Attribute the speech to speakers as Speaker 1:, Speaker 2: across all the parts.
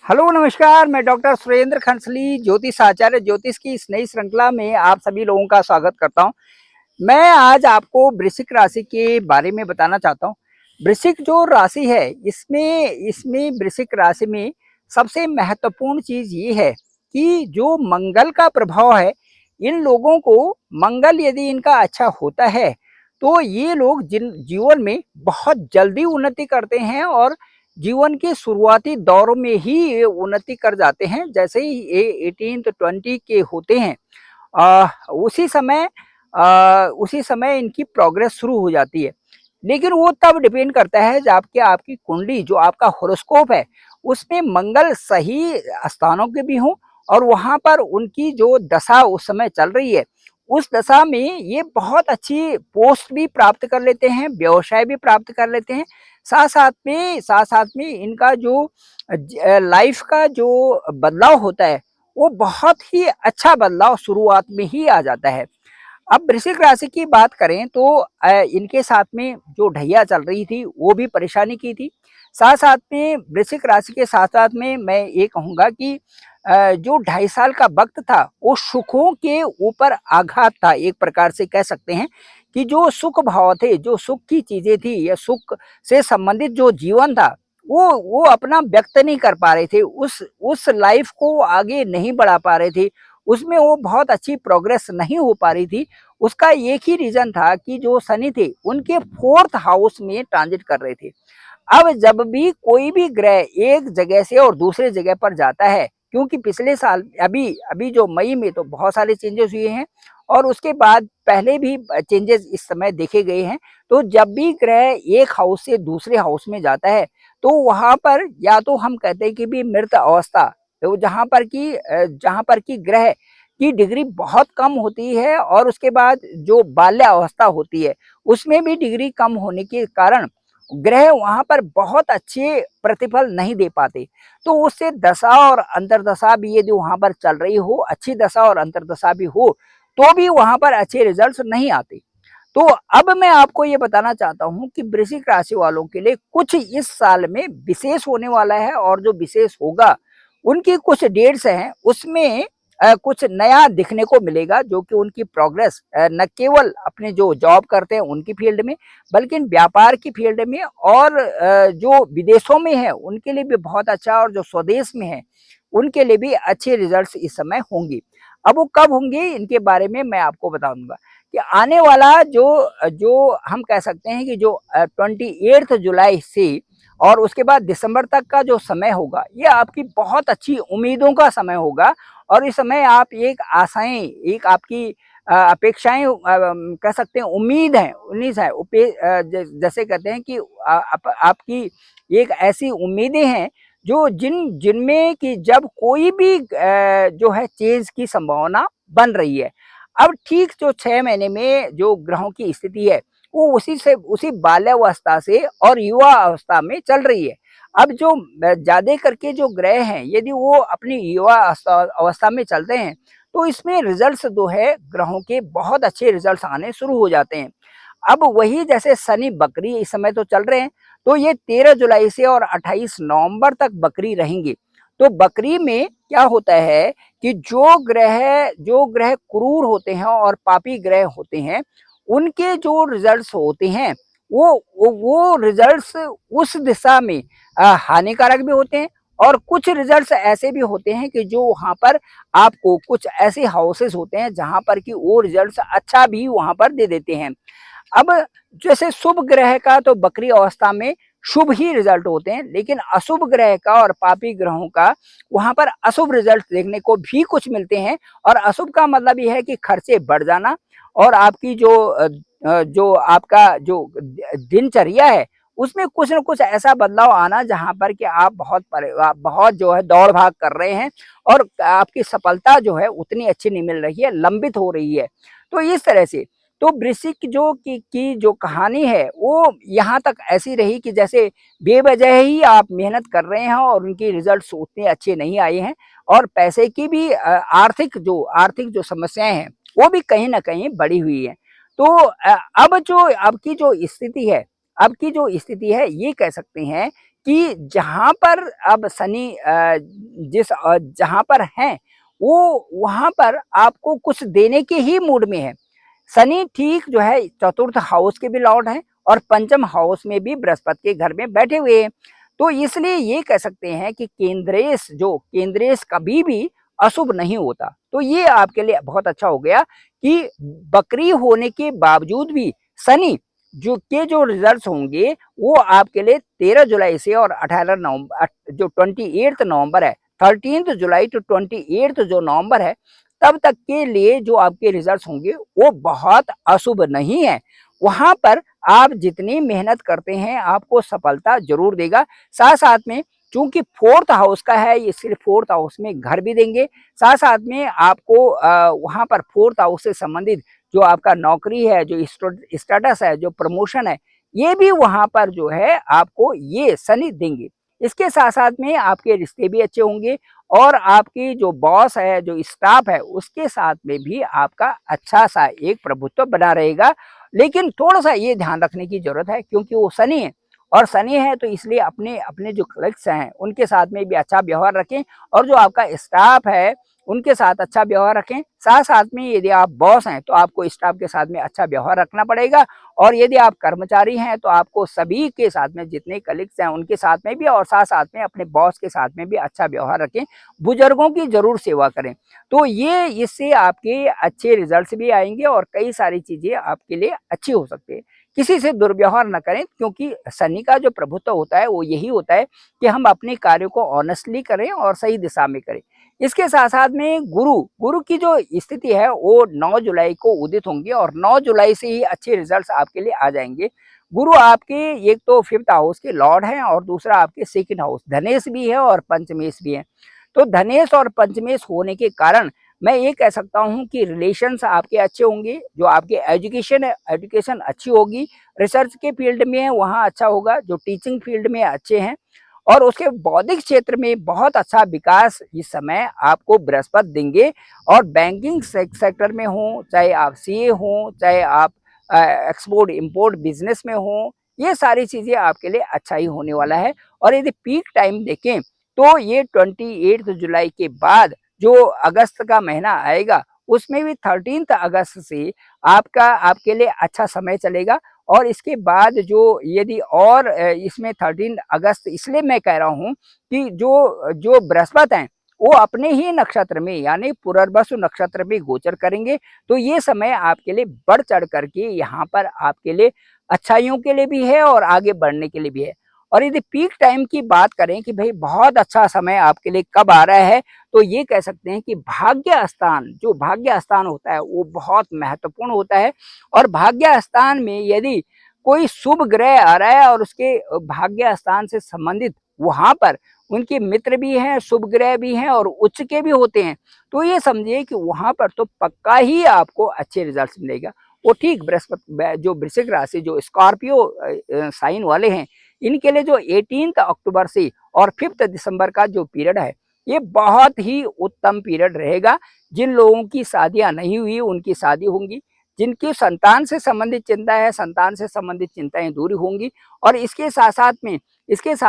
Speaker 1: Hello नमस्कार, मैं doctor Surendra खंसली ज्योतिष आचार्य ज्योतिष की इस नई श्रृंखला में आप सभी लोगों का स्वागत करता हूं। मैं आज आपको वृश्चिक राशि के बारे में बताना चाहता हूं। वृश्चिक जो राशि है इसमें इसमें वृश्चिक राशि में सबसे महत्वपूर्ण चीज ये है कि जो मंगल का प्रभाव है, इन लोगों को मंगल यदि इनका अच्छा होता है तो ये लोग जिन जीवन में बहुत जल्दी उन्नति करते हैं और जीवन के शुरुआती दौर में ही ये उन्नति कर जाते हैं। जैसे ही ये 18 to 20 के होते हैं, उसी समय इनकी प्रोग्रेस शुरू हो जाती है। लेकिन वो तब डिपेंड करता है जब आपकी कुंडली, जो आपका होरोस्कोप है, उसमें मंगल सही स्थानों के भी हों और वहां पर उनकी जो दशा उस समय चल रही है, उस दशा में ये बहुत अच्छी पोस्ट भी प्राप्त कर लेते हैं, व्यवसाय भी प्राप्त कर लेते हैं। साथ साथ में इनका जो लाइफ का जो बदलाव होता है, वो बहुत ही अच्छा बदलाव शुरुआत में ही आ जाता है। अब वृश्चिक राशि की बात करें तो इनके साथ में जो ढैया चल रही थी वो भी परेशानी की थी। साथ साथ में वृश्चिक राशि के साथ साथ में मैं ये कहूँगा कि जो 2.5 साल का वक्त था वो सुखों के ऊपर आघात था। एक प्रकार से कह सकते हैं कि जो सुख भाव थे, जो सुख की चीजें थी या सुख से संबंधित जो जीवन था, वो अपना व्यक्त नहीं कर पा रहे थे, उस लाइफ को आगे नहीं बढ़ा पा रहे थे, उसमें वो बहुत अच्छी प्रोग्रेस नहीं हो पा रही थी। उसका एक ही रीजन था कि जो शनि थे उनके 4th हाउस में ट्रांजिट कर रहे थे। अब जब भी कोई भी ग्रह एक जगह से और दूसरे जगह पर जाता है, क्योंकि पिछले साल अभी अभी जो मई में तो बहुत सारे चेंजेस हुए हैं और उसके बाद पहले भी चेंजेस इस समय देखे गए हैं। तो जब भी ग्रह एक हाउस से दूसरे हाउस में जाता है तो वहां पर या तो हम कहते हैं कि भी मृत अवस्था, तो जहां पर की ग्रह की डिग्री बहुत कम होती है और उसके बाद जो बाल्य अवस्था होती है उसमें भी डिग्री कम होने के कारण ग्रह वहां पर बहुत अच्छे प्रतिफल नहीं दे पाते। तो उससे दशा और अंतरदशा भी यदि वहां पर चल रही हो, अच्छी दशा और अंतरदशा भी हो, तो भी वहां पर अच्छे रिजल्ट्स नहीं आते। तो अब मैं आपको ये बताना चाहता हूं कि वृश्चिक राशि वालों के लिए कुछ इस साल में विशेष होने वाला है और जो विशेष होगा उनकी कुछ डेट्स हैं, उसमें कुछ नया दिखने को मिलेगा, जो कि उनकी प्रोग्रेस न केवल अपने जो जॉब करते हैं उनकी फील्ड में, बल्कि व्यापार की फील्ड में और जो विदेशों में है उनके लिए भी बहुत अच्छा, और जो स्वदेश में है उनके लिए भी अच्छे रिजल्ट्स इस समय होंगे। अब वो कब होंगे इनके बारे में मैं आपको बताऊंगा कि आने वाला जो जो हम कह सकते हैं कि जो 28 जुलाई से और उसके बाद दिसंबर तक का जो समय होगा, ये आपकी बहुत अच्छी उम्मीदों का समय होगा। और इस समय आप एक आशाएं, एक आपकी अपेक्षाएं, कह सकते हैं उम्मीद है, उन्नीस है, जैसे कहते हैं कि आपकी एक ऐसी उम्मीदें हैं जो जिनमें कि जब कोई भी जो है चेंज की संभावना बन रही है। अब ठीक जो 6 महीने में जो ग्रहों की स्थिति है वो उसी बाल्यावस्था से और युवा अवस्था में चल रही है। अब जो ज्यादा करके जो ग्रह हैं यदि वो अपनी युवा अवस्था में चलते हैं तो इसमें रिजल्ट्स जो है ग्रहों के बहुत अच्छे रिजल्ट्स आने शुरू हो जाते हैं। अब वही जैसे शनि बकरी इस समय तो चल रहे हैं, तो ये 13 जुलाई से और 28 नवंबर तक बकरी रहेंगे। तो बकरी में क्या होता है कि जो ग्रह क्रूर होते हैं और पापी ग्रह होते हैं, उनके जो रिजल्ट्स होते हैं वो रिजल्ट्स उस दिशा में हानिकारक भी होते हैं। और कुछ रिजल्ट्स ऐसे भी होते हैं कि जो वहां पर आपको कुछ ऐसे हाउसेस होते हैं जहां पर कि वो रिजल्ट्स अच्छा भी वहां पर दे देते हैं। अब जैसे शुभ ग्रह का तो बकरी अवस्था में शुभ ही रिजल्ट होते हैं, लेकिन अशुभ ग्रह का और पापी ग्रहों का वहां पर अशुभ रिजल्ट देखने को भी कुछ मिलते हैं। और अशुभ का मतलब यह है कि खर्चे बढ़ जाना और आपकी जो आपका जो दिनचर्या है उसमें कुछ न कुछ ऐसा बदलाव आना जहां पर कि आप बहुत जो है दौड़ भाग कर रहे हैं और आपकी सफलता जो है उतनी अच्छी नहीं मिल रही है, लंबित हो रही है। तो इस तरह से तो वृश्चिक जो की जो कहानी है वो यहाँ तक ऐसी रही कि जैसे बेवजह ही आप मेहनत कर रहे हैं और उनकी रिजल्ट्स उतने अच्छे नहीं आए हैं और पैसे की भी आर्थिक जो समस्याएं हैं वो भी कहीं ना कहीं बढ़ी हुई है। तो अब की जो स्थिति है, ये कह सकते हैं कि जहाँ पर अब शनि जहाँ पर हैं वो वहाँ पर आपको कुछ देने के ही मूड में है। शनि ठीक जो है चतुर्थ हाउस के भी लॉर्ड हैं और पंचम हाउस में भी बृहस्पति के घर में बैठे हुए हैं। तो इसलिए ये कह सकते हैं कि केंद्रेश कभी भी अशुभ नहीं होता। तो ये आपके लिए बहुत अच्छा हो गया कि बकरी होने के बावजूद भी शनि जो रिजल्ट्स होंगे वो आपके लिए 13 जुलाई से और 18 नवंबर जो 28 नवंबर है, 13 जुलाई टू 28 जो नवंबर है, तब तक के लिए जो आपके रिजल्ट्स होंगे वो बहुत अशुभ नहीं है। वहां पर आप जितनी मेहनत करते हैं आपको सफलता जरूर देगा। साथ साथ में चूंकि फोर्थ हाउस का है, ये सिर्फ फोर्थ हाउस में घर भी देंगे। साथ साथ में आपको वहां पर फोर्थ हाउस से संबंधित जो आपका नौकरी है, जो स्टेटस है, जो प्रमोशन है, ये भी वहां पर जो है आपको ये शनि देंगे। इसके साथ साथ में आपके रिश्ते भी अच्छे होंगे और आपकी जो बॉस है, जो स्टाफ है, उसके साथ में भी आपका अच्छा सा एक प्रभुत्व बना रहेगा। लेकिन थोड़ा सा ये ध्यान रखने की जरूरत है क्योंकि वो शनि है और शनि है तो इसलिए अपने अपने जो कलीग्स हैं उनके साथ में भी अच्छा व्यवहार रखें और जो आपका स्टाफ है उनके साथ अच्छा व्यवहार रखें। साथ साथ में यदि आप बॉस हैं तो आपको स्टाफ के साथ में अच्छा व्यवहार रखना पड़ेगा और यदि आप कर्मचारी हैं तो आपको सभी के साथ में जितने कलीग्स हैं उनके साथ में भी और साथ साथ में अपने बॉस के साथ में भी अच्छा व्यवहार रखें। बुजुर्गों की जरूर सेवा करें। तो ये इससे आपके अच्छे रिजल्ट्स भी आएंगे और कई सारी चीजें आपके लिए अच्छी हो सकती है। किसी से दुर्व्यवहार न करें क्योंकि शनि का जो प्रभुत्व होता है वो यही होता है कि हम अपने कार्यों को ऑनेस्टली करें और सही दिशा में करें। इसके साथ साथ में गुरु गुरु की जो स्थिति है वो 9 जुलाई को उदित होंगे और 9 जुलाई से ही अच्छे रिजल्ट्स आपके लिए आ जाएंगे। गुरु आपके एक तो फिफ्थ हाउस के लॉर्ड हैं और दूसरा आपके सेकंड हाउस धनेश भी है और पंचमेश भी है। तो धनेश और पंचमेश होने के कारण मैं ये कह सकता हूँ कि रिलेशंस आपके अच्छे होंगे। जो आपके एजुकेशन है, एजुकेशन अच्छी होगी। रिसर्च के फील्ड में है वहाँ अच्छा होगा। जो टीचिंग फील्ड में अच्छे हैं और उसके बौद्धिक क्षेत्र में बहुत अच्छा विकास इस समय आपको बृहस्पति देंगे। और बैंकिंग सेक्टर में हो, चाहे आप सीए हो, चाहे आप एक्सपोर्ट इंपोर्ट बिजनेस में हो, ये सारी चीजें आपके लिए अच्छा ही होने वाला है। और यदि पीक टाइम देखें तो ये 28 जुलाई के बाद जो अगस्त का महीना आएगा उसमें भी 13 अगस्त से आपके लिए अच्छा समय चलेगा। और इसके बाद जो यदि और इसमें 13 अगस्त इसलिए मैं कह रहा हूँ कि जो जो बृहस्पति हैं वो अपने ही नक्षत्र में यानी पुनर्वसु नक्षत्र में गोचर करेंगे। तो ये समय आपके लिए बढ़ चढ़ करके यहाँ पर आपके लिए अच्छाइयों के लिए भी है और आगे बढ़ने के लिए भी है। और यदि पीक टाइम की बात करें कि भाई बहुत अच्छा समय आपके लिए कब आ रहा है, तो ये कह सकते हैं कि भाग्य स्थान जो भाग्य स्थान होता है वो बहुत महत्वपूर्ण होता है। और भाग्य स्थान में यदि कोई शुभ ग्रह आ रहा है और उसके भाग्य स्थान से संबंधित वहां पर उनके मित्र भी हैं, शुभ ग्रह भी हैं और उच्च के भी होते हैं, तो ये समझिए कि वहां पर तो पक्का ही आपको अच्छे रिजल्ट मिलेगा। वो ठीक बृहस्पति जो वृश्चिक राशि जो स्कॉर्पियो साइन वाले हैं इनके लिए जो 18 अक्टूबर से और 5 दिसंबर का जो पीरियड है ये बहुत ही उत्तम पीरियड रहेगा। जिन लोगों की शादियां नहीं हुई उनकी शादी होंगी, जिनकी संतान से संबंधित चिंता है संतान से संबंधित चिंताएं दूर होंगी। और इसके साथ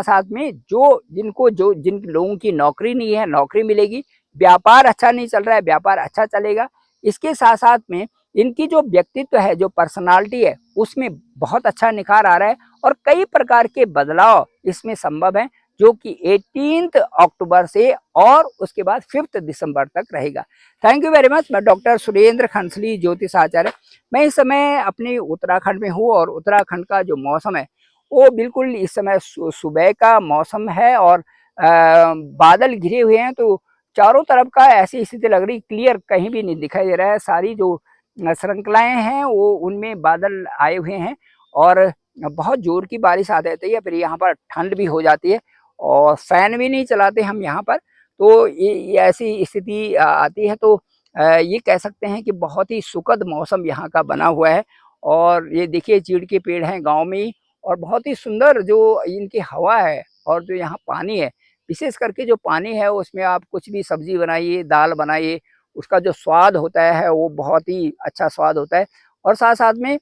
Speaker 1: साथ में जो जिन लोगों की नौकरी नहीं है नौकरी मिलेगी। व्यापार अच्छा नहीं चल रहा है व्यापार अच्छा चलेगा। इसके साथ साथ में इनकी जो व्यक्तित्व है जो पर्सनालिटी है उसमें बहुत अच्छा निखार आ रहा है और कई प्रकार के बदलाव इसमें संभव है जो कि 18 अक्टूबर से और उसके बाद 5 दिसंबर तक रहेगा। Thank you very much. मैं डॉक्टर सुरेंद्र खंसली ज्योतिष आचार्य। मैं इस समय अपने उत्तराखंड में हूँ और उत्तराखंड का जो मौसम है वो बिल्कुल इस समय सुबह का मौसम है और बादल घिरे हुए हैं। तो चारों तरफ का ऐसी स्थिति लग रही क्लियर कहीं भी नहीं दिखाई दे रहा है। सारी जो श्रृंखलाएं हैं वो उनमें बादल आए हुए हैं और बहुत जोर की बारिश आ जाती है। फिर यहाँ पर ठंड भी हो जाती है और फैन भी नहीं चलाते हम यहाँ पर। तो ये ऐसी स्थिति आती है। तो ये कह सकते हैं कि बहुत ही सुखद मौसम यहाँ का बना हुआ है। और ये देखिए चीड़ के पेड़ हैं गांव में ही और बहुत ही सुंदर जो इनकी हवा है और जो यहाँ पानी है विशेष करके जो पानी है उसमें आप कुछ भी सब्जी बनाइए दाल बनाइए उसका जो स्वाद होता है वो बहुत ही अच्छा स्वाद होता है। और साथ साथ में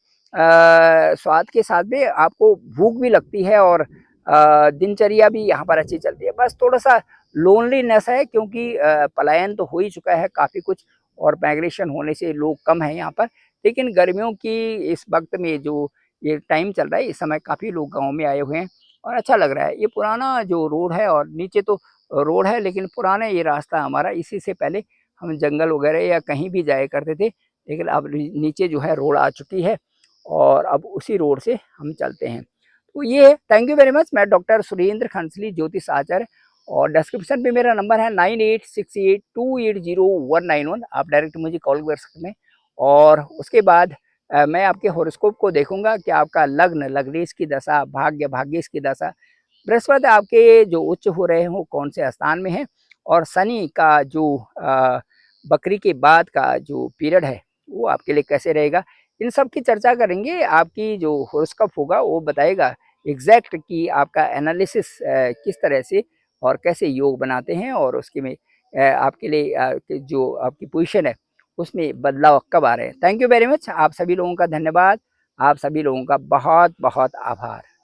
Speaker 1: स्वाद के साथ में आपको भूख भी लगती है और दिनचर्या भी यहाँ पर अच्छी चलती है। बस थोड़ा-सा लोनलीनेस है क्योंकि पलायन तो हो ही चुका है काफ़ी कुछ और माइग्रेशन होने से लोग कम हैं यहाँ पर। लेकिन गर्मियों की इस वक़्त में जो ये टाइम चल रहा है, इस समय काफ़ी लोग गाँव में आए हुए हैं और अच्छा लग रहा है। ये पुराना जो रोड है और नीचे तो रोड है लेकिन पुराना ये रास्ता हमारा, इसी से पहले हम जंगल वगैरह या कहीं भी जाया करते थे। लेकिन अब नीचे जो है रोड आ चुकी है और अब उसी रोड से हम चलते हैं। तो ये है, थैंक यू वेरी मच। मैं डॉक्टर सुरेंद्र खंसली, ज्योतिष आचार्य, और डिस्क्रिप्शन पे मेरा नंबर है 9868280191। आप डायरेक्ट मुझे कॉल कर सकते हैं और उसके बाद मैं आपके हॉरोस्कोप को देखूंगा कि आपका लग्न, लग्नेश की दशा, भाग्य, भाग्येश की दशा, बृहस्पति आपके जो उच्च हो रहे हो कौन से स्थान में है, और शनि का जो बकरी के बाद का जो पीरियड है वो आपके लिए कैसे रहेगा, इन सब की चर्चा करेंगे। आपकी जो हॉरोस्कोप होगा वो बताएगा एग्जैक्ट कि आपका एनालिसिस किस तरह से और कैसे योग बनाते हैं और उसके में आपके लिए जो आपकी पोजीशन है उसमें बदलाव कब आ रहे हैं। Thank you very much. आप सभी लोगों का धन्यवाद। आप सभी लोगों का बहुत बहुत आभार।